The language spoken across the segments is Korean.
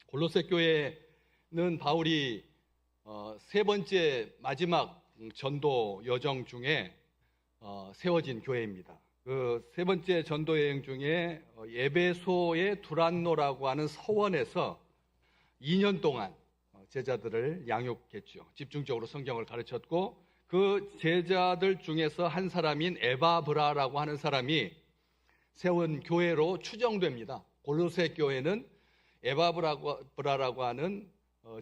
골로새 교회는 바울이 세 번째 마지막 전도 여정 중에 세워진 교회입니다. 그 세 번째 전도 여행 중에 에베소의 두란노라고 하는 서원에서 2년 동안 제자들을 양육했죠. 집중적으로 성경을 가르쳤고, 그 제자들 중에서 한 사람인 에바브라라고 하는 사람이 세운 교회로 추정됩니다. 골로새 교회는 에바브라라고 하는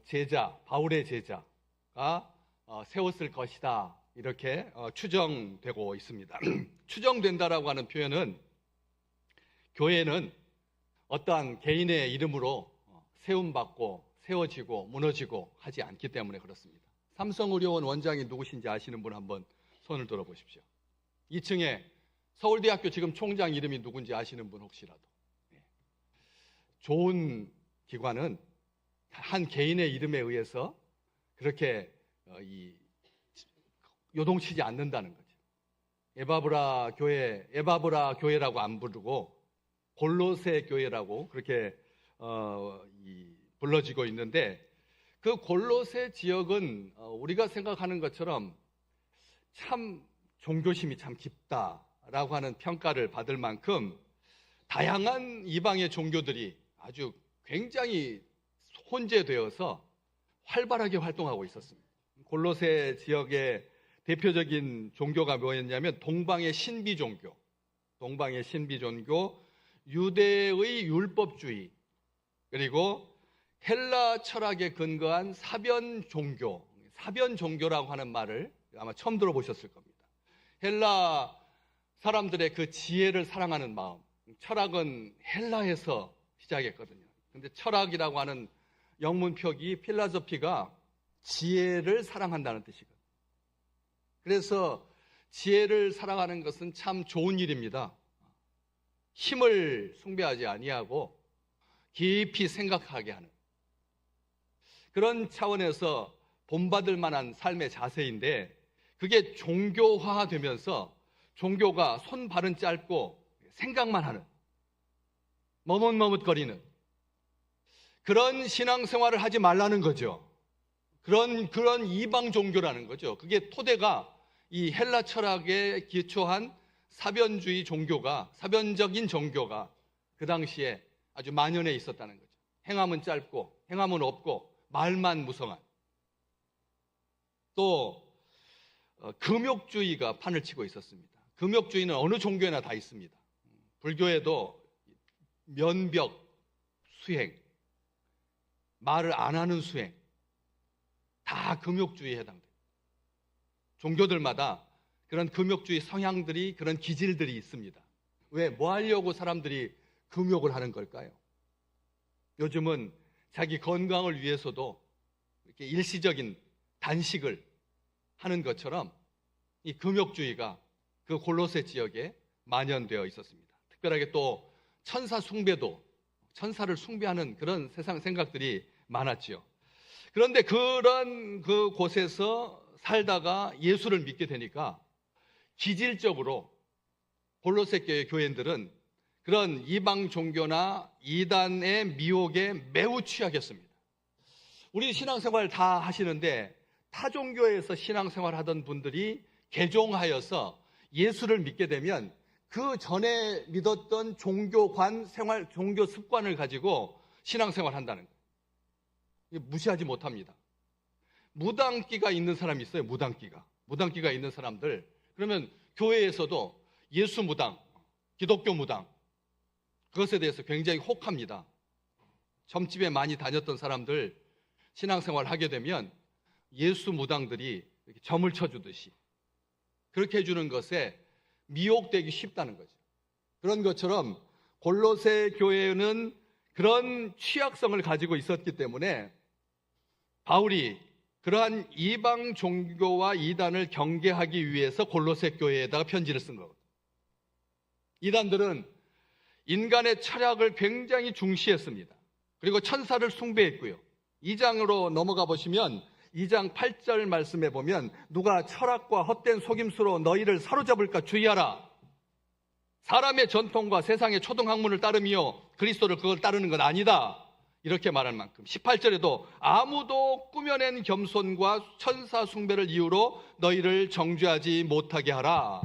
제자, 바울의 제자가 세웠을 것이다, 이렇게 추정되고 있습니다. 추정된다라고 하는 표현은, 교회는 어떠한 개인의 이름으로 세움받고 세워지고 무너지고 하지 않기 때문에 그렇습니다. 삼성의료원 원장이 누구신지 아시는 분 한번 손을 들어보십시오. 2층에 서울대학교 지금 총장 이름이 누군지 아시는 분 혹시라도. 좋은 기관은 한 개인의 이름에 의해서 그렇게 요동치지 않는다는 거죠. 에바브라 교회라고 안 부르고 골로새 교회라고 그렇게 불러지고 있는데, 그 골로새 지역은 우리가 생각하는 것처럼 참 종교심이 참 깊다라고 하는 평가를 받을 만큼 다양한 이방의 종교들이 아주 굉장히 혼재되어서 활발하게 활동하고 있었습니다. 골로새 지역의 대표적인 종교가 뭐였냐면 동방의 신비 종교, 유대의 율법주의, 그리고 헬라 철학에 근거한 사변 종교라고 하는 말을 아마 처음 들어보셨을 겁니다. 헬라 사람들의 그 지혜를 사랑하는 마음, 철학은 헬라에서 시작했거든요. 근데 철학이라고 하는 영문 표기 필라소피가 지혜를 사랑한다는 뜻이거든요. 그래서 지혜를 사랑하는 것은 참 좋은 일입니다. 힘을 숭배하지 아니하고 깊이 생각하게 하는 그런 차원에서 본받을 만한 삶의 자세인데, 그게 종교화되면서 종교가 손발은 짧고 생각만 하는, 머뭇머뭇거리는 그런 신앙생활을 하지 말라는 거죠. 그런 이방 종교라는 거죠. 그게 토대가 이 헬라 철학에 기초한 사변적인 종교가 그 당시에 아주 만연해 있었다는 거죠. 행함은 짧고 행함은 없고 말만 무성한. 또 금욕주의가 판을 치고 있었습니다. 금욕주의는 어느 종교에나 다 있습니다. 불교에도 면벽 수행, 말을 안 하는 수행, 다 금욕주의에 해당돼요. 종교들마다 그런 금욕주의 성향들이, 그런 기질들이 있습니다. 왜? 뭐 하려고 사람들이 금욕을 하는 걸까요? 요즘은 자기 건강을 위해서도 이렇게 일시적인 단식을 하는 것처럼 이 금욕주의가 그 골로새 지역에 만연되어 있었습니다. 특별하게 또 천사 숭배도, 천사를 숭배하는 그런 세상 생각들이 많았죠. 그런데 그런 그 곳에서 살다가 예수를 믿게 되니까 기질적으로 골로새 교회인들은 그런 이방 종교나 이단의 미혹에 매우 취약했습니다. 우리 신앙생활 다 하시는데 타 종교에서 신앙생활 하던 분들이 개종하여서 예수를 믿게 되면 그 전에 믿었던 종교관 생활, 종교 습관을 가지고 신앙생활 한다는 거예요. 무시하지 못합니다. 무당기가 있는 사람이 있어요. 무당기가 있는 사람들. 그러면 교회에서도 예수 무당, 기독교 무당, 그것에 대해서 굉장히 혹합니다. 점집에 많이 다녔던 사람들 신앙생활 하게 되면 예수 무당들이 이렇게 점을 쳐주듯이 그렇게 해주는 것에 미혹되기 쉽다는 거죠. 그런 것처럼 골로새 교회는 그런 취약성을 가지고 있었기 때문에 바울이 그러한 이방 종교와 이단을 경계하기 위해서 골로새 교회에다가 편지를 쓴 거거든요. 이단들은 인간의 철학을 굉장히 중시했습니다. 그리고 천사를 숭배했고요. 2장으로 넘어가 보시면 2장 8절 말씀에 보면 누가 철학과 헛된 속임수로 너희를 사로잡을까 주의하라. 사람의 전통과 세상의 초등학문을 따르며 그리스도를 그걸 따르는 건 아니다. 이렇게 말할 만큼 18절에도 아무도 꾸며낸 겸손과 천사 숭배를 이유로 너희를 정죄하지 못하게 하라.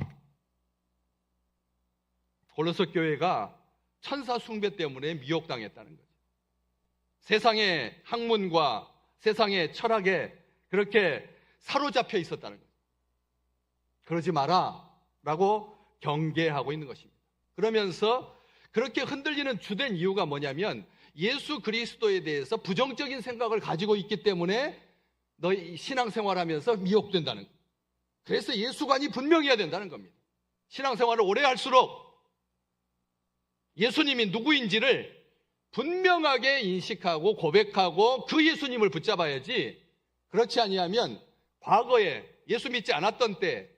골로새 교회가 천사 숭배 때문에 미혹당했다는 거죠. 세상의 학문과 세상의 철학에 그렇게 사로잡혀 있었다는 거죠. 그러지 마라 라고 경계하고 있는 것입니다. 그러면서 그렇게 흔들리는 주된 이유가 뭐냐면 예수 그리스도에 대해서 부정적인 생각을 가지고 있기 때문에 너희 신앙생활하면서 미혹된다는 거예요. 그래서 예수관이 분명해야 된다는 겁니다. 신앙생활을 오래 할수록 예수님이 누구인지를 분명하게 인식하고 고백하고 그 예수님을 붙잡아야지, 그렇지 아니하면 과거에 예수 믿지 않았던 때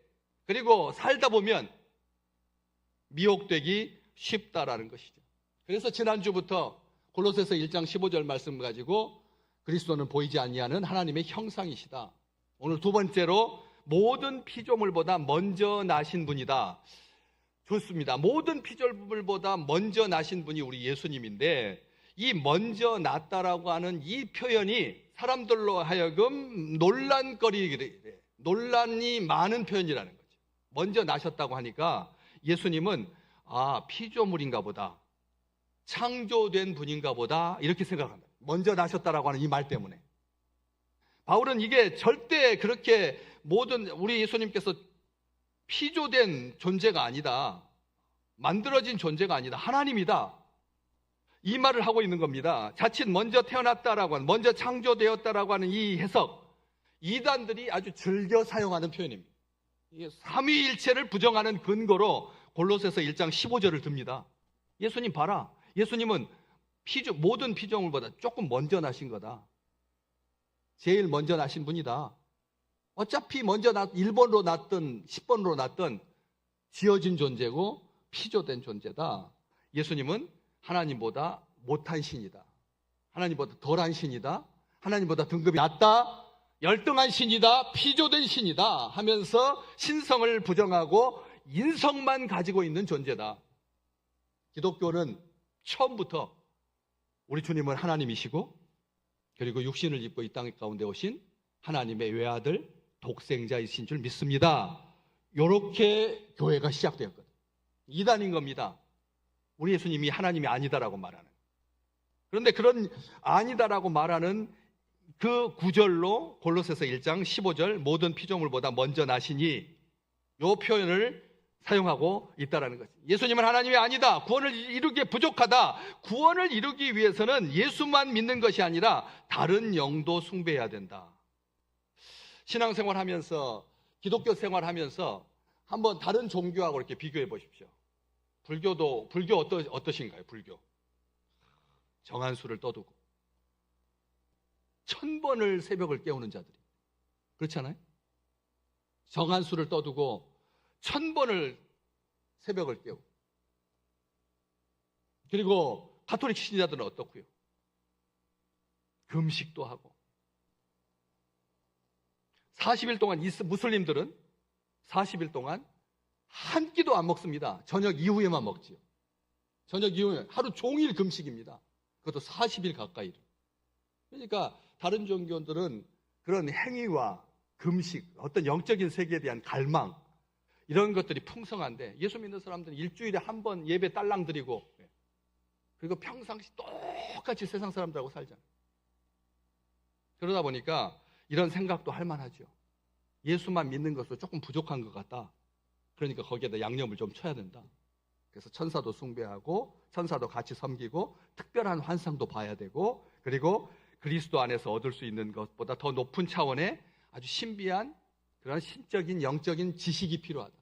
그리고 살다 보면 미혹되기 쉽다라는 것이죠. 그래서 지난주부터 골로새서 1장 15절 말씀 가지고 그리스도는 보이지 아니하는 하나님의 형상이시다. 오늘 두 번째로 모든 피조물보다 먼저 나신 분이다. 좋습니다. 모든 피조물보다 먼저 나신 분이 우리 예수님인데, 이 먼저 났다라고 하는 이 표현이 사람들로 하여금 논란이 많은 표현이라는 거죠. 먼저 나셨다고 하니까 예수님은 피조물인가 보다, 창조된 분인가 보다 이렇게 생각합니다. 먼저 나셨다라고 하는 이 말 때문에. 바울은 이게 절대 그렇게 우리 예수님께서 피조된 존재가 아니다, 만들어진 존재가 아니다, 하나님이다, 이 말을 하고 있는 겁니다. 자칫 먼저 태어났다라고 하는, 먼저 창조되었다라고 하는 이 해석, 이단들이 아주 즐겨 사용하는 표현입니다. 이게 삼위일체를 부정하는 근거로 골로새서 1장 15절을 듭니다. 예수님 봐라, 예수님은 모든 피조물보다 조금 먼저 나신 거다. 제일 먼저 나신 분이다. 어차피 먼저 1번으로 났든 10번으로 났든 지어진 존재고 피조된 존재다. 예수님은 하나님보다 못한 신이다, 하나님보다 덜한 신이다, 하나님보다 등급이 낮다, 열등한 신이다, 피조된 신이다 하면서 신성을 부정하고 인성만 가지고 있는 존재다. 기독교는 처음부터 우리 주님은 하나님이시고 그리고 육신을 입고 이 땅 가운데 오신 하나님의 외아들 독생자이신 줄 믿습니다. 이렇게 교회가 시작되었거든요. 이단인 겁니다. 우리 예수님이 하나님이 아니다라고 말하는. 그런데 그런 아니다라고 말하는 그 구절로 골로새서 1장 15절 모든 피조물보다 먼저 나시니 이 표현을 사용하고 있다라는 거죠. 예수님은 하나님이 아니다, 구원을 이루기에 부족하다, 구원을 이루기 위해서는 예수만 믿는 것이 아니라 다른 영도 숭배해야 된다. 신앙생활하면서, 기독교 생활하면서 한번 다른 종교하고 이렇게 비교해 보십시오. 불교 어떠신가요? 불교 정한수를 떠두고 1000번을 새벽을 깨우는 자들이, 그렇잖아요? 정한수를 떠두고 1000번을 새벽을 깨우고, 그리고 가톨릭 신자들은 어떻고요? 금식도 하고 40일 동안 무슬림들은 40일 동안 한 끼도 안 먹습니다. 저녁 이후에만 먹지요. 저녁 이후에 하루 종일 금식입니다. 그것도 40일 가까이를. 그러니까 다른 종교들은 그런 행위와 금식, 어떤 영적인 세계에 대한 갈망, 이런 것들이 풍성한데 예수 믿는 사람들은 일주일에 한 번 예배 딸랑 드리고 그리고 평상시 똑같이 세상 사람들하고 살잖아요. 그러다 보니까 이런 생각도 할 만하죠. 예수만 믿는 것도 조금 부족한 것 같다. 그러니까 거기에다 양념을 좀 쳐야 된다. 그래서 천사도 숭배하고 천사도 같이 섬기고 특별한 환상도 봐야 되고, 그리고 그리스도 안에서 얻을 수 있는 것보다 더 높은 차원의 아주 신비한 그런 신적인 영적인 지식이 필요하다.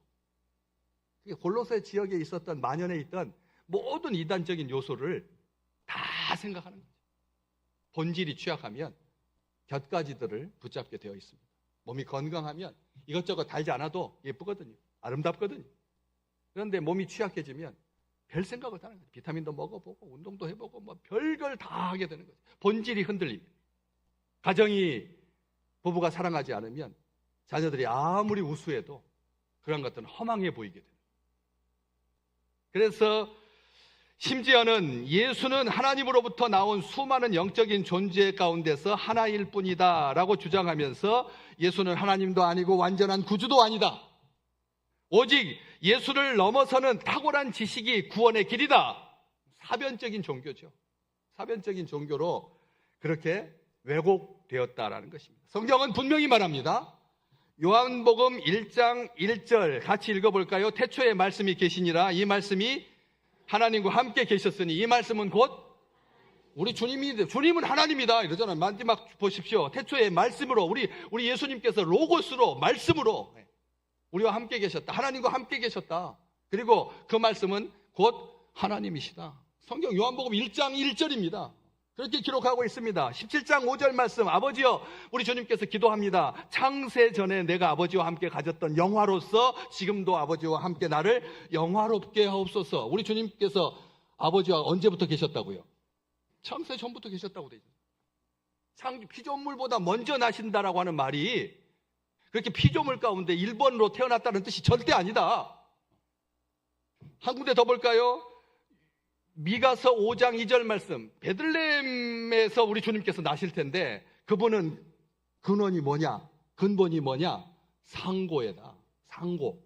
그게 골로새 지역에 있었던, 만연해 있던 모든 이단적인 요소를 다 생각하는 거죠. 본질이 취약하면 곁가지들을 붙잡게 되어 있습니다. 몸이 건강하면 이것저것 달지 않아도 예쁘거든요. 아름답거든요. 그런데 몸이 취약해지면 별 생각을 다 하는 거죠. 비타민도 먹어보고 운동도 해보고 뭐 별걸 다 하게 되는 거죠. 본질이 흔들립니다. 가정이, 부부가 사랑하지 않으면 자녀들이 아무리 우수해도 그런 것들은 허망해 보이게 됩니다. 그래서 심지어는 예수는 하나님으로부터 나온 수많은 영적인 존재 가운데서 하나일 뿐이다 라고 주장하면서 예수는 하나님도 아니고 완전한 구주도 아니다. 오직 예수를 넘어서는 탁월한 지식이 구원의 길이다. 사변적인 종교죠. 사변적인 종교로 그렇게 왜곡되었다라는 것입니다. 성경은 분명히 말합니다. 요한복음 1장 1절 같이 읽어볼까요? 태초에 말씀이 계시니라. 이 말씀이 하나님과 함께 계셨으니 이 말씀은 곧 우리 주님은 하나님이다 이러잖아요. 마지막 보십시오. 태초에 말씀으로 우리 예수님께서 로고스로 말씀으로 우리와 함께 계셨다. 하나님과 함께 계셨다. 그리고 그 말씀은 곧 하나님이시다. 성경 요한복음 1장 1절입니다. 그렇게 기록하고 있습니다. 17장 5절 말씀, 아버지여 우리 주님께서 기도합니다. 창세 전에 내가 아버지와 함께 가졌던 영화로서 지금도 아버지와 함께 나를 영화롭게 하옵소서. 우리 주님께서 아버지와 언제부터 계셨다고요? 창세 전부터 계셨다고 되죠. 피조물보다 먼저 나신다라고 하는 말이 그렇게 피조물 가운데 1번으로 태어났다는 뜻이 절대 아니다. 한 군데 더 볼까요? 미가서 5장 2절 말씀, 베들레헴에서 우리 주님께서 나실 텐데 그분은 근원이 뭐냐? 근본이 뭐냐? 상고에다. 상고.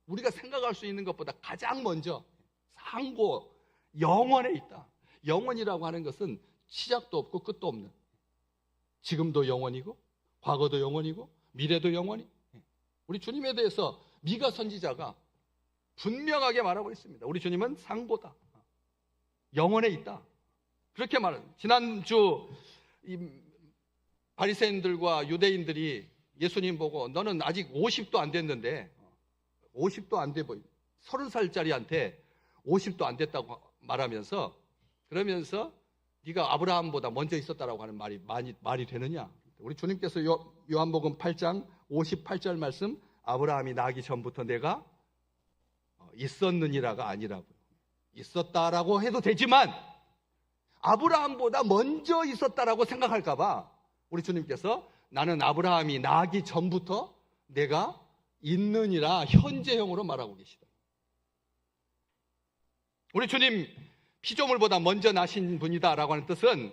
우리가 생각할 수 있는 것보다 가장 먼저 상고, 영원에 있다. 영원이라고 하는 것은 시작도 없고 끝도 없는, 지금도 영원이고 과거도 영원이고 미래도 영원히, 우리 주님에 대해서 미가 선지자가 분명하게 말하고 있습니다. 우리 주님은 상고다. 영원에 있다. 그렇게 말합니다. 지난주 바리새인들과 유대인들이 예수님 보고 너는 아직 50도 안 됐는데 50도 안 돼 보이 30살짜리한테 50도 안 됐다고 말하면서 그러면서 네가 아브라함보다 먼저 있었다라고 하는 말이 되느냐? 우리 주님께서 요한복음 8장 58절 말씀, 아브라함이 나기 전부터 내가 있었느니라가 아니라고요. 있었다라고 해도 되지만 아브라함보다 먼저 있었다라고 생각할까 봐 우리 주님께서 나는 아브라함이 나기 전부터 내가 있느니라 현재형으로 말하고 계시다. 우리 주님 피조물보다 먼저 나신 분이다라고 하는 뜻은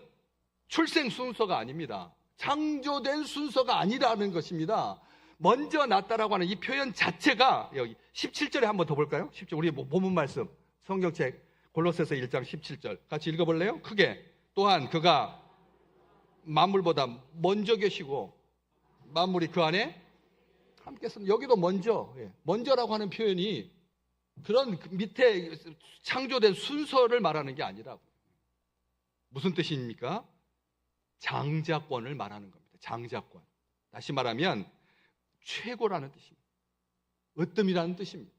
출생 순서가 아닙니다. 창조된 순서가 아니라는 것입니다. 먼저 났다라고 하는 이 표현 자체가 여기 17절에 한번 더 볼까요? 17절 우리 본문 말씀 성경책 골로새서 1장 17절 같이 읽어볼래요? 크게. 또한 그가 만물보다 먼저 계시고 만물이 그 안에 함께 있습니다. 여기도 먼저, 먼저라고 하는 표현이 그런 밑에 창조된 순서를 말하는 게 아니라고. 무슨 뜻입니까? 장자권을 말하는 겁니다. 장자권. 다시 말하면 최고라는 뜻입니다. 으뜸이라는 뜻입니다.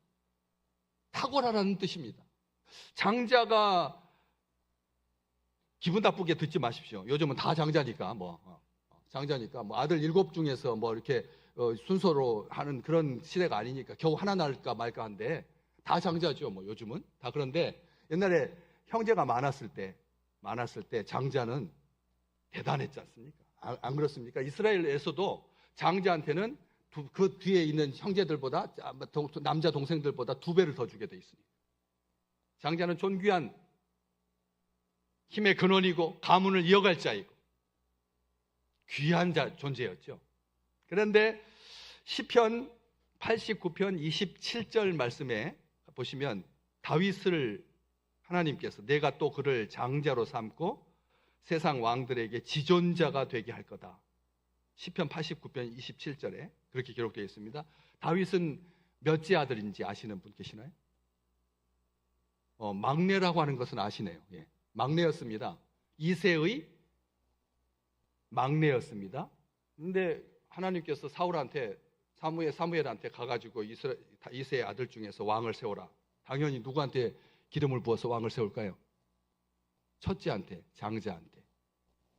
탁월하라는 뜻입니다. 장자가 기분 나쁘게 듣지 마십시오. 요즘은 다 장자니까 장자니까 아들 7 중에서 이렇게 순서로 하는 그런 시대가 아니니까 겨우 하나 날까 말까 한데 다 장자죠. 요즘은 다. 그런데 옛날에 형제가 많았을 때 장자는 대단했지 않습니까? 안 그렇습니까? 이스라엘에서도 장자한테는 그 뒤에 있는 형제들보다 남자 동생들보다 2배를 더 주게 돼 있습니다. 장자는 존귀한 힘의 근원이고 가문을 이어갈 자이고 귀한 존재였죠. 그런데 시편 89편 27절 말씀에 보시면 다윗을 하나님께서 내가 또 그를 장자로 삼고 세상 왕들에게 지존자가 되게 할 거다. 시편 89편 27절에 그렇게 기록되어 있습니다. 다윗은 몇째 아들인지 아시는 분 계시나요? 막내라고 하는 것은 아시네요. 막내였습니다. 2세의 막내였습니다. 그런데 하나님께서 사무엘한테 가가지고 2세의 아들 중에서 왕을 세워라. 당연히 누구한테 기름을 부어서 왕을 세울까요? 첫째한테, 장자한테.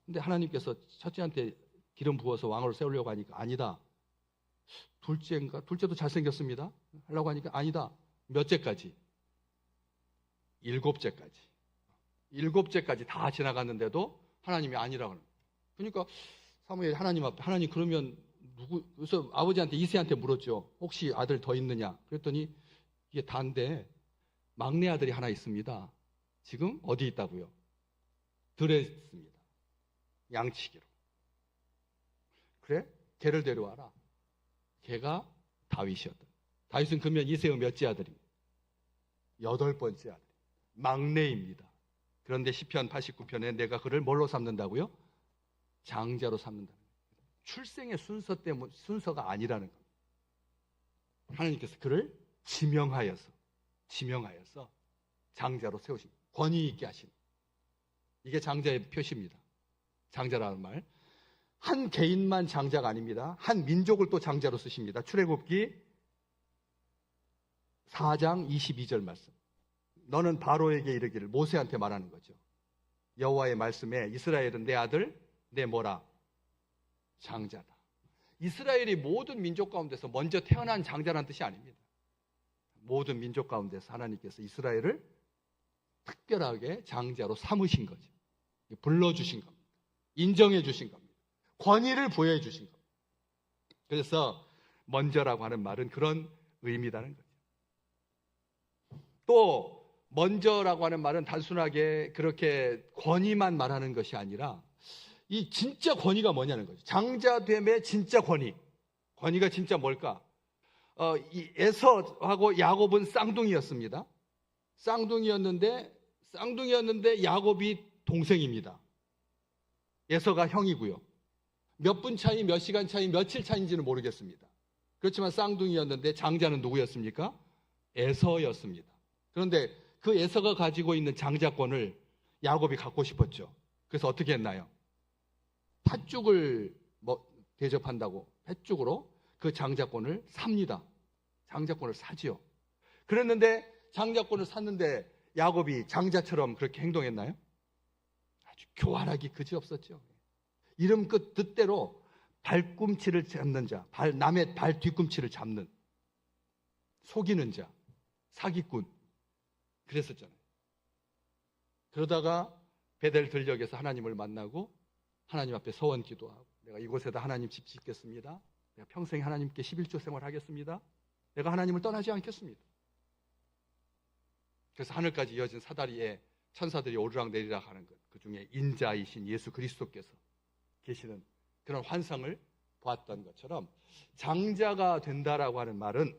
근데 하나님께서 첫째한테 기름 부어서 왕으로 세우려고 하니까 아니다. 둘째도 잘생겼습니다. 하려고 하니까 아니다. 몇째까지? 7째까지. 7째까지 다 지나갔는데도 하나님이 아니라고 하는. 그러니까 사무엘이 하나님 앞에, 하나님 그러면 그래서 아버지한테 이새한테 물었죠. 혹시 아들 더 있느냐? 그랬더니 이게 다인데 막내 아들이 하나 있습니다. 지금 어디 있다고요? 들에 있습니다. 양치기로. 그래? 걔를 데려와라. 걔가 다윗이었다. 다윗은 그러면 이새의 몇째 아들입니다? 8번째 아들. 막내입니다. 그런데 시편 89편에 내가 그를 뭘로 삼는다고요? 장자로 삼는다. 출생의 순서가 아니라는 겁니다. 하나님께서 그를 지명하여서 장자로 세우신, 권위 있게 하신, 이게 장자의 표시입니다. 장자라는 말, 한 개인만 장자가 아닙니다. 한 민족을 또 장자로 쓰십니다. 출애굽기 4장 22절 말씀. 너는 바로에게 이르기를, 모세한테 말하는 거죠. 여호와의 말씀에 이스라엘은 내 아들, 내 뭐라? 장자다. 이스라엘이 모든 민족 가운데서 먼저 태어난 장자라는 뜻이 아닙니다. 모든 민족 가운데서 하나님께서 이스라엘을 특별하게 장자로 삼으신 거죠. 불러주신 겁니다. 인정해 주신 겁니다. 권위를 부여해 주신 겁니다. 그래서 먼저라고 하는 말은 그런 의미라는 거죠. 또 먼저라고 하는 말은 단순하게 그렇게 권위만 말하는 것이 아니라 이 진짜 권위가 뭐냐는 거죠. 장자됨의 진짜 권위. 권위가 진짜 뭘까? 이 에서하고 야곱은 쌍둥이였습니다. 쌍둥이였는데 야곱이 동생입니다. 에서가 형이고요. 몇 분 차이, 몇 시간 차이, 며칠 차이인지는 모르겠습니다. 그렇지만 쌍둥이였는데 장자는 누구였습니까? 에서였습니다. 그런데 그 에서가 가지고 있는 장자권을 야곱이 갖고 싶었죠. 그래서 어떻게 했나요? 팥죽을 대접한다고 팥죽으로 그 장자권을 삽니다. 장자권을 사지요. 그랬는데 장자권을 샀는데 야곱이 장자처럼 그렇게 행동했나요? 아주 교활하기 그지없었죠. 이름 끝 뜻대로 발꿈치를 잡는 자, 남의 발 뒤꿈치를 잡는, 속이는 자, 사기꾼, 그랬었잖아요. 그러다가 베델 들녘에서 하나님을 만나고 하나님 앞에 서원 기도하고, 내가 이곳에다 하나님 집 짓겠습니다. 내가 평생 하나님께 11조 생활하겠습니다. 내가 하나님을 떠나지 않겠습니다. 그래서 하늘까지 이어진 사다리에 천사들이 오르락내리락 하는 것, 그 중에 인자이신 예수 그리스도께서 계시는 그런 환상을 보았던 것처럼, 장자가 된다라고 하는 말은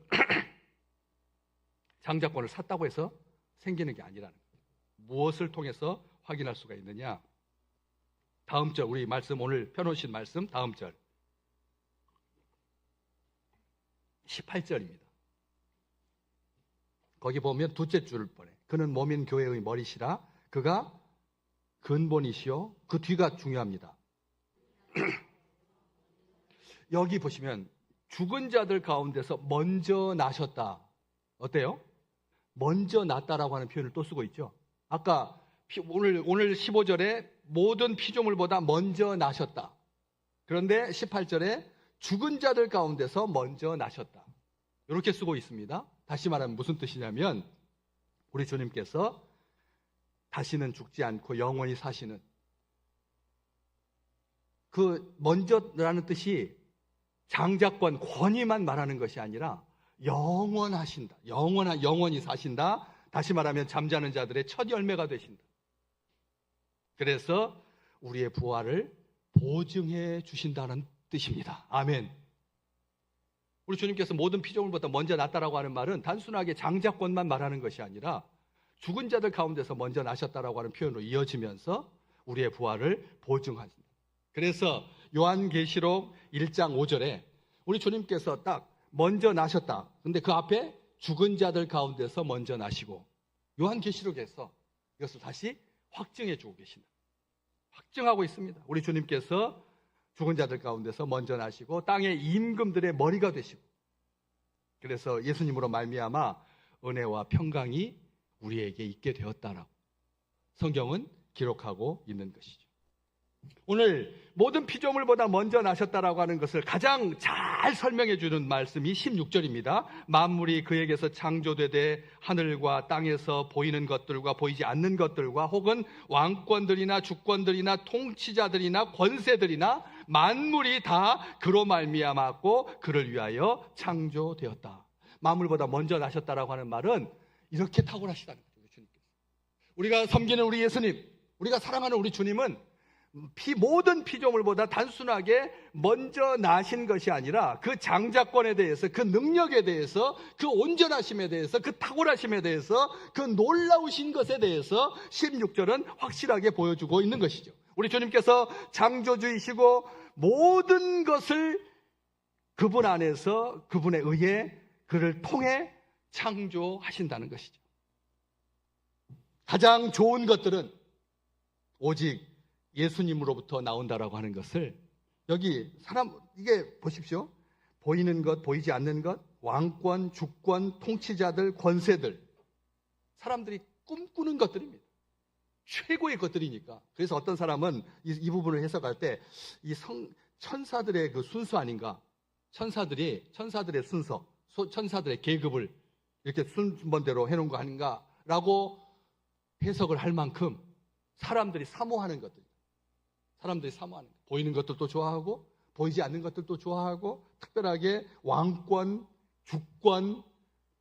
장자권을 샀다고 해서 생기는 게 아니라는 거예요. 무엇을 통해서 확인할 수가 있느냐? 다음 절, 우리 말씀, 오늘 펴놓으신 말씀 다음 절 18절입니다. 거기 보면 두째 줄을 보내. 그는 몸인 교회의 머리시라. 그가 근본이시요. 그 뒤가 중요합니다. 여기 보시면 죽은 자들 가운데서 먼저 나셨다. 어때요? 먼저 났다라고 하는 표현을 또 쓰고 있죠. 아까 오늘 15절에 모든 피조물보다 먼저 나셨다. 그런데 18절에 죽은 자들 가운데서 먼저 나셨다. 이렇게 쓰고 있습니다. 다시 말하면 무슨 뜻이냐면, 우리 주님께서 다시는 죽지 않고 영원히 사시는, 그 먼저라는 뜻이 장자권, 권위만 말하는 것이 아니라 영원하신다. 영원히 사신다. 다시 말하면 잠자는 자들의 첫 열매가 되신다. 그래서 우리의 부활을 보증해 주신다는 뜻입니다. 아멘. 우리 주님께서 모든 피조물보다 먼저 났다라고 하는 말은 단순하게 장자권만 말하는 것이 아니라 죽은 자들 가운데서 먼저 나셨다라고 하는 표현으로 이어지면서 우리의 부활을 보증하신다. 그래서 요한계시록 1장 5절에 우리 주님께서 딱 먼저 나셨다. 근데 그 앞에 죽은 자들 가운데서 먼저 나시고, 요한계시록에서 이것을 다시 확증해 주고 계신다. 확증하고 있습니다. 우리 주님께서 죽은 자들 가운데서 먼저 나시고 땅의 임금들의 머리가 되시고, 그래서 예수님으로 말미암아 은혜와 평강이 우리에게 있게 되었다라고 성경은 기록하고 있는 것이죠. 오늘 모든 피조물보다 먼저 나셨다라고 하는 것을 가장 잘 설명해 주는 말씀이 16절입니다. 만물이 그에게서 창조되되 하늘과 땅에서 보이는 것들과 보이지 않는 것들과 혹은 왕권들이나 주권들이나 통치자들이나 권세들이나 만물이 다 그로 말미암았고 그를 위하여 창조되었다. 만물보다 먼저 나셨다라고 하는 말은 이렇게 탁월하시다는 거죠. 주님께서 우리가 섬기는 우리 예수님, 우리가 사랑하는 우리 주님은 모든 피조물보다 단순하게 먼저 나신 것이 아니라 그 장자권에 대해서, 그 능력에 대해서, 그 온전하심에 대해서, 그 탁월하심에 대해서, 그 놀라우신 것에 대해서 16절은 확실하게 보여주고 있는 것이죠. 우리 주님께서 창조주이시고 모든 것을 그분 안에서, 그분에 의해, 그를 통해 창조하신다는 것이죠. 가장 좋은 것들은 오직 예수님으로부터 나온다라고 하는 것을, 여기 이게 보십시오. 보이는 것, 보이지 않는 것, 왕권, 주권, 통치자들, 권세들, 사람들이 꿈꾸는 것들입니다. 최고의 것들이니까. 그래서 어떤 사람은 이 부분을 해석할 때 이 천사들의 그 순서 아닌가, 천사들의 순서, 천사들의 계급을 이렇게 순번대로 해놓은 거 아닌가라고 해석을 할 만큼 사람들이 사모하는 것들, 보이는 것들도 좋아하고 보이지 않는 것들도 좋아하고, 특별하게 왕권, 주권,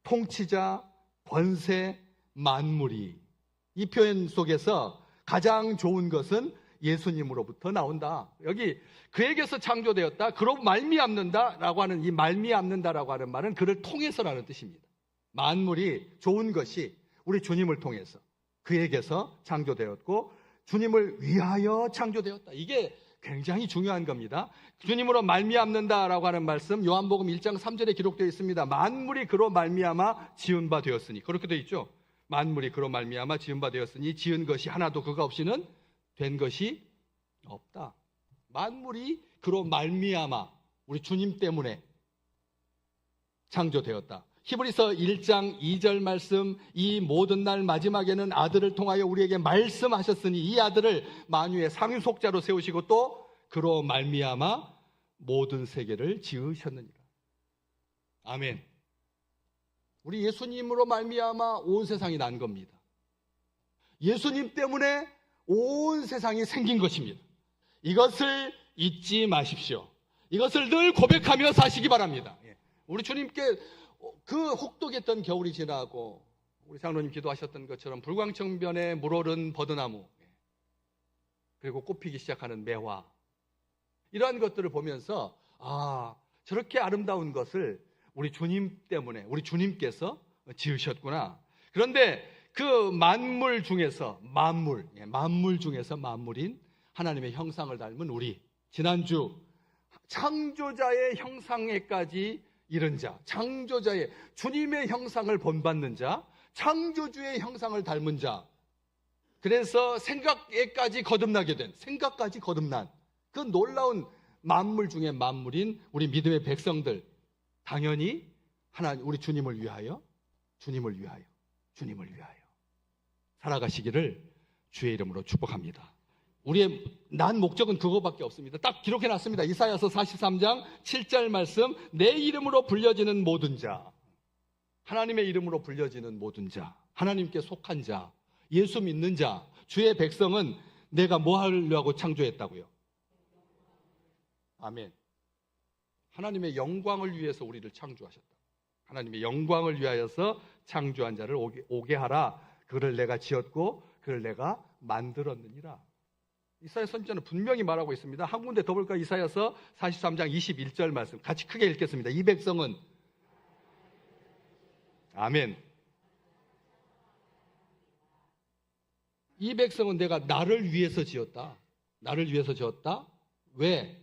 통치자, 권세, 만물이, 이 표현 속에서 가장 좋은 것은 예수님으로부터 나온다. 여기 그에게서 창조되었다, 그로 말미암는다라고 하는 이 말미암는다라고 하는 말은 그를 통해서라는 뜻입니다. 만물이, 좋은 것이 우리 주님을 통해서, 그에게서 창조되었고 주님을 위하여 창조되었다. 이게 굉장히 중요한 겁니다. 주님으로 말미암는다라고 하는 말씀 요한복음 1장 3절에 기록되어 있습니다. 만물이 그로 말미암아 지은 바 되었으니, 그렇게 되어 있죠. 만물이 그로 말미암아 지은 바 되었으니 지은 것이 하나도 그가 없이는 된 것이 없다. 만물이 그로 말미암아, 우리 주님 때문에 창조되었다. 히브리서 1장 2절 말씀, 이 모든 날 마지막에는 아들을 통하여 우리에게 말씀하셨으니 이 아들을 만유의 상속자로 세우시고 또 그로 말미암아 모든 세계를 지으셨느니라. 아멘. 우리 예수님으로 말미암아 온 세상이 난 겁니다. 예수님 때문에 온 세상이 생긴 것입니다. 이것을 잊지 마십시오. 이것을 늘 고백하며 사시기 바랍니다. 우리 주님께 그 혹독했던 겨울이 지나고 우리 장로님 기도하셨던 것처럼 불광청변에 물오른 버드나무, 그리고 꽃피기 시작하는 매화, 이러한 것들을 보면서 저렇게 아름다운 것을 우리 주님 때문에, 우리 주님께서 지으셨구나. 그런데 그 만물 중에서 만물 중에서 만물인 하나님의 형상을 닮은 우리, 지난주 창조자의 형상에까지 이른 자, 창조자의, 주님의 형상을 본받는 자, 창조주의 형상을 닮은 자, 그래서 생각까지 거듭난 그 놀라운 만물 중에 만물인 우리 믿음의 백성들, 당연히 하나님, 우리 주님을 위하여 살아가시기를 주의 이름으로 축복합니다. 우리의 난 목적은 그거밖에 없습니다. 딱 기록해놨습니다. 이사야서 43장 7절 말씀, 내 이름으로 불려지는 모든 자, 하나님의 이름으로 불려지는 모든 자, 하나님께 속한 자, 예수 믿는 자, 주의 백성은 내가 뭐 하려고 창조했다고요? 아멘. 하나님의 영광을 위해서 우리를 창조하셨다. 하나님의 영광을 위하여서 창조한 자를 오게 하라. 그를 내가 지었고 그를 내가 만들었느니라. 이사야 선지자는 분명히 말하고 있습니다. 한 군데 더 볼까요? 이사야서 43장 21절 말씀 같이 크게 읽겠습니다. 이 백성은, 아멘, 이 백성은 내가 나를 위해서 지었다. 왜?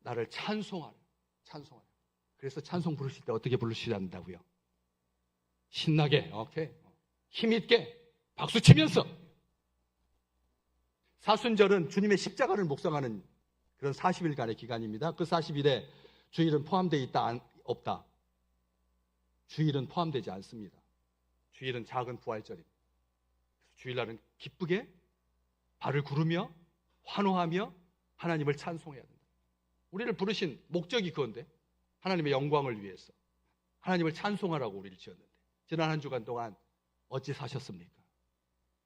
나를 찬송하라. 그래서 찬송 부르실 때 어떻게 부르셔야 한다고요? 신나게, 힘있게 박수 치면서. 사순절은 주님의 십자가를 묵상하는 그런 40일간의 기간입니다. 그 40일에 주일은 포함되어 있다, 없다? 주일은 포함되지 않습니다. 주일은 작은 부활절입니다. 주일날은 기쁘게 발을 구르며 환호하며 하나님을 찬송해야 된다. 우리를 부르신 목적이 그건데, 하나님의 영광을 위해서 하나님을 찬송하라고 우리를 지었는데, 지난 한 주간 동안 어찌 사셨습니까?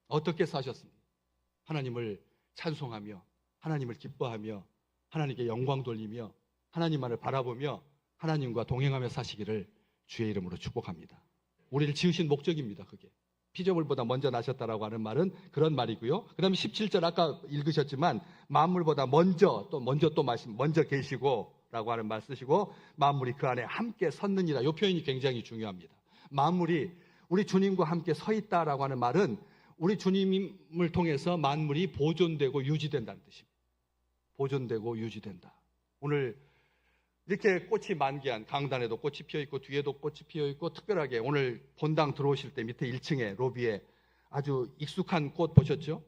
어떻게 사셨습니까? 하나님을 찬송하며, 하나님을 기뻐하며, 하나님께 영광 돌리며, 하나님만을 바라보며 하나님과 동행하며 사시기를 주의 이름으로 축복합니다. 우리를 지으신 목적입니다. 그게 피조물보다 먼저 나셨다라고 하는 말은 그런 말이고요. 그 다음에 17절 아까 읽으셨지만 만물보다 먼저 계시고 라고 하는 말 쓰시고 만물이 그 안에 함께 섰느니라. 이 표현이 굉장히 중요합니다. 만물이 우리 주님과 함께 서 있다라고 하는 말은 우리 주님을 통해서 만물이 보존되고 유지된다는 뜻입니다. 보존되고 유지된다. 오늘 이렇게 꽃이 만개한 강단에도 꽃이 피어있고 뒤에도 꽃이 피어있고 특별하게 오늘 본당 들어오실 때 밑에 1층에 로비에 아주 익숙한 꽃 보셨죠?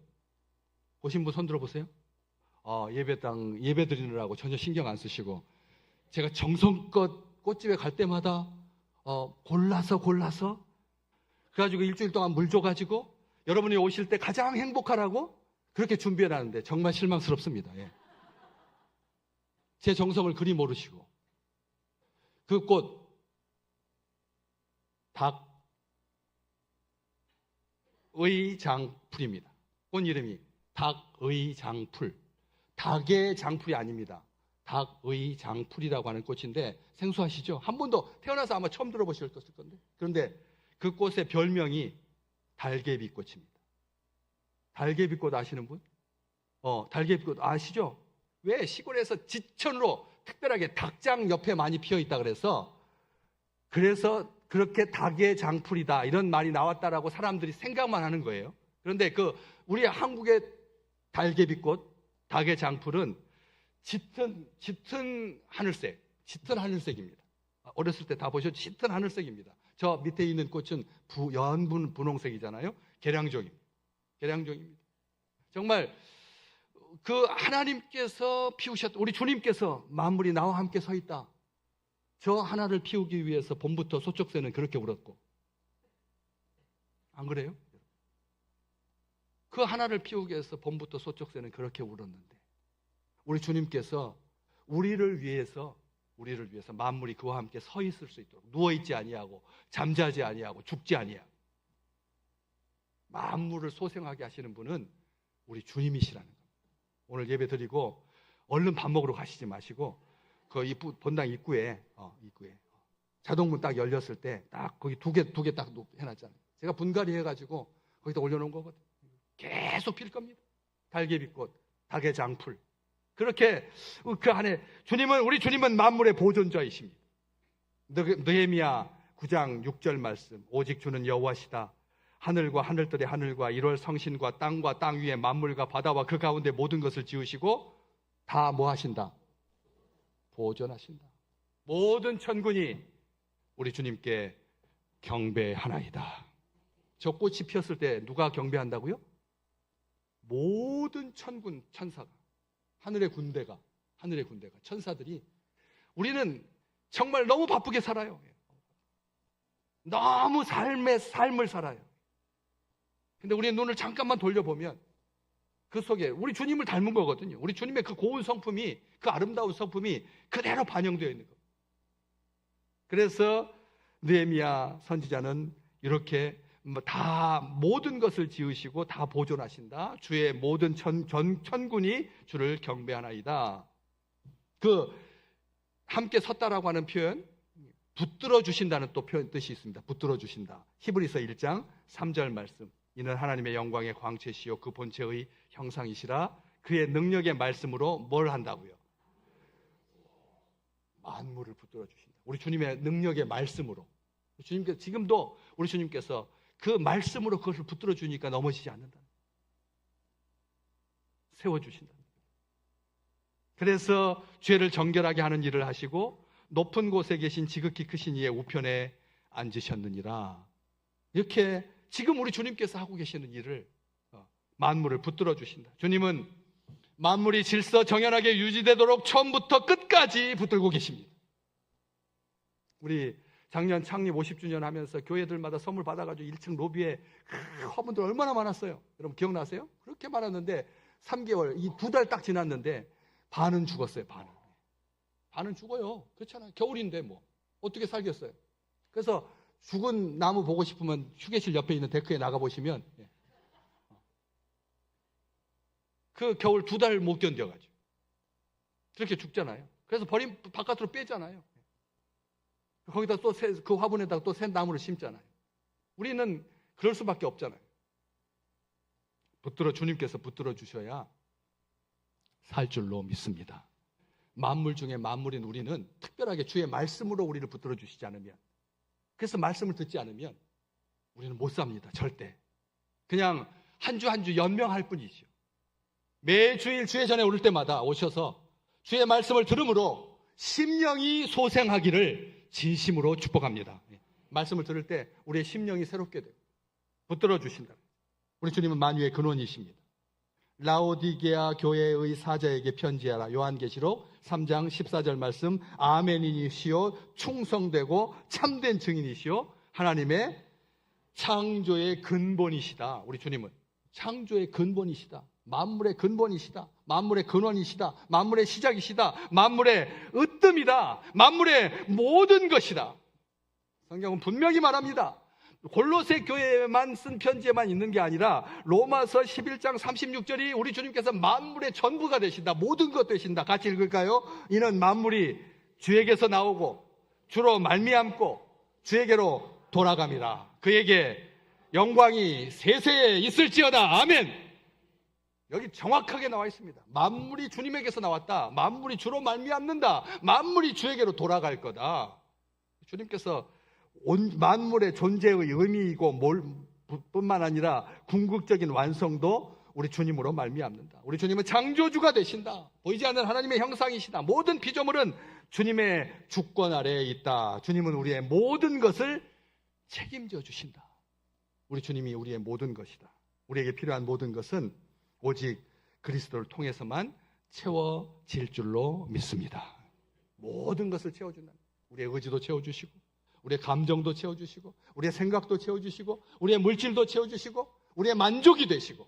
보신 분 손 들어보세요. 예배 드리느라고 전혀 신경 안 쓰시고 제가 정성껏 꽃집에 갈 때마다 골라서 그래가지고 일주일 동안 물 줘가지고 여러분이 오실 때 가장 행복하라고 그렇게 준비해놨는데 정말 실망스럽습니다. 예. 제 정성을 그리 모르시고 그 꽃 닭의장풀입니다. 꽃 이름이 닭의장풀. 닭의 장풀이 아닙니다. 닭의장풀이라고 하는 꽃인데 생소하시죠? 한 번도 태어나서 아마 처음 들어보셨을 건데 그런데 그 꽃의 별명이 달개비꽃입니다. 달개비꽃 아시는 분? 달개비꽃 아시죠? 왜 시골에서 지천으로 특별하게 닭장 옆에 많이 피어 있다 그래서 그렇게 닭의 장풀이다 이런 말이 나왔다라고 사람들이 생각만 하는 거예요. 그런데 우리 한국의 달개비꽃, 닭의 장풀은 짙은 하늘색입니다. 어렸을 때 다 보셨죠? 짙은 하늘색입니다. 저 밑에 있는 꽃은 연분 분홍색이잖아요. 계량종입니다. 정말 그 하나님께서 우리 주님께서 만물이 나와 함께 서 있다. 저 하나를 피우기 위해서 봄부터 소쩍새는 그렇게 울었고 안 그래요? 그 하나를 피우기 위해서 봄부터 소쩍새는 그렇게 울었는데 우리 주님께서 우리를 위해서 만물이 그와 함께 서 있을 수 있도록 누워있지 아니하고 잠자지 아니하고 죽지 아니하고 만물을 소생하게 하시는 분은 우리 주님이시라는 겁니다. 오늘 예배 드리고 얼른 밥 먹으러 가시지 마시고 그 본당 입구에 자동문 딱 열렸을 때 딱 거기 두 개 딱 해놨잖아요. 제가 분갈이 해가지고 거기다 올려놓은 거거든요. 계속 필 겁니다. 달개비꽃, 닭의 장풀. 그렇게 그 안에 우리 주님은 만물의 보존자이십니다. 느헤미야 9장 6절 말씀. 오직 주는 여호와시다. 하늘과 하늘들의 하늘과 1월 성신과 땅과 땅 위에 만물과 바다와 그 가운데 모든 것을 지으시고 다 뭐 하신다? 보존하신다. 모든 천군이 우리 주님께 경배하나이다. 저 꽃이 피었을 때 누가 경배한다고요? 모든 천군, 천사가, 하늘의 군대가, 천사들이. 우리는 정말 너무 바쁘게 살아요. 너무 삶을 살아요. 근데 우리의 눈을 잠깐만 돌려보면 그 속에 우리 주님을 닮은 거거든요. 우리 주님의 그 고운 성품이, 그 아름다운 성품이 그대로 반영되어 있는 거예요. 그래서 느헤미야 선지자는 이렇게 다 모든 것을 지으시고 다 보존하신다. 주의 모든 천군이 주를 경배하나이다. 함께 섰다라고 하는 표현, 붙들어 주신다는 또 뜻이 있습니다. 붙들어 주신다. 히브리서 1장 3절 말씀. 이는 하나님의 영광의 광채시요 그 본체의 형상이시라. 그의 능력의 말씀으로 뭘 한다고요? 만물을 붙들어 주신다. 우리 주님의 능력의 말씀으로. 지금도 우리 주님께서 그 말씀으로 그것을 붙들어 주니까 넘어지지 않는다. 세워주신다. 그래서 죄를 정결하게 하는 일을 하시고 높은 곳에 계신 지극히 크신 이의 우편에 앉으셨느니라. 이렇게 지금 우리 주님께서 하고 계시는 일을 만물을 붙들어 주신다. 주님은 만물이 질서 정연하게 유지되도록 처음부터 끝까지 붙들고 계십니다. 우리 작년 창립 50주년 하면서 교회들마다 선물 받아가지고 1층 로비에 화분들 얼마나 많았어요. 여러분 기억나세요? 그렇게 많았는데 3개월, 이 2달 딱 지났는데 반은 죽었어요. 반은 죽어요. 그렇잖아요. 겨울인데 뭐 어떻게 살겠어요. 그래서 죽은 나무 보고 싶으면 휴게실 옆에 있는 데크에 나가보시면 그 겨울 2달 못 견뎌가지고 그렇게 죽잖아요. 그래서 바깥으로 빼잖아요. 거기다 또 그 화분에다가 또 새 나무를 심잖아요. 우리는 그럴 수밖에 없잖아요. 주님께서 붙들어 주셔야 살 줄로 믿습니다. 만물 중에 만물인 우리는 특별하게 주의 말씀으로 우리를 붙들어 주시지 않으면, 그래서 말씀을 듣지 않으면 우리는 못 삽니다. 절대. 그냥 한 주 한 주 연명할 뿐이죠. 매주일 주의 전에 오를 때마다 오셔서 주의 말씀을 들음으로 심령이 소생하기를 진심으로 축복합니다. 말씀을 들을 때 우리의 심령이 새롭게 되고 붙들어 주신다. 우리 주님은 만유의 근원이십니다. 라오디게아 교회의 사자에게 편지하라. 요한계시록 3장 14절 말씀. 아멘이시오, 충성되고 참된 증인이시오, 하나님의 창조의 근본이시다. 우리 주님은 창조의 근본이시다. 만물의 근본이시다. 만물의 근원이시다. 만물의 시작이시다. 만물의 으뜸이다. 만물의 모든 것이다. 성경은 분명히 말합니다. 골로새 교회에만 쓴 편지에만 있는 게 아니라 로마서 11장 36절이 우리 주님께서 만물의 전부가 되신다. 모든 것 되신다. 같이 읽을까요? 이는 만물이 주에게서 나오고 주로 말미암고 주에게로 돌아갑니다. 그에게 영광이 세세에 있을지어다. 아멘. 여기 정확하게 나와 있습니다. 만물이 주님에게서 나왔다. 만물이 주로 말미암는다. 만물이 주에게로 돌아갈 거다. 주님께서 만물의 존재의 의미이고 뿐만 아니라 궁극적인 완성도 우리 주님으로 말미암는다. 우리 주님은 창조주가 되신다. 보이지 않는 하나님의 형상이시다. 모든 피조물은 주님의 주권 아래에 있다. 주님은 우리의 모든 것을 책임져 주신다. 우리 주님이 우리의 모든 것이다. 우리에게 필요한 모든 것은 오직 그리스도를 통해서만 채워질 줄로 믿습니다. 모든 것을 채워준다. 우리의 의지도 채워주시고, 우리의 감정도 채워주시고, 우리의 생각도 채워주시고, 우리의 물질도 채워주시고, 우리의 만족이 되시고.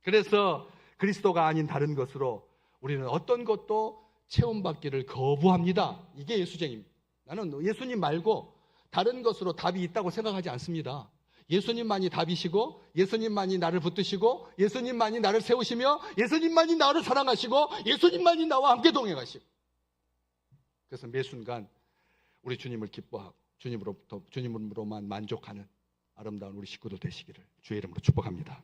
그래서 그리스도가 아닌 다른 것으로 우리는 어떤 것도 채움받기를 거부합니다. 이게 예수쟁입니다. 나는 예수님 말고 다른 것으로 답이 있다고 생각하지 않습니다. 예수님만이 답이시고, 예수님만이 나를 붙드시고, 예수님만이 나를 세우시며, 예수님만이 나를 사랑하시고, 예수님만이 나와 함께 동행하시고. 그래서 매 순간 우리 주님을 기뻐하고 주님으로만 만족하는 아름다운 우리 식구들 되시기를 주의 이름으로 축복합니다.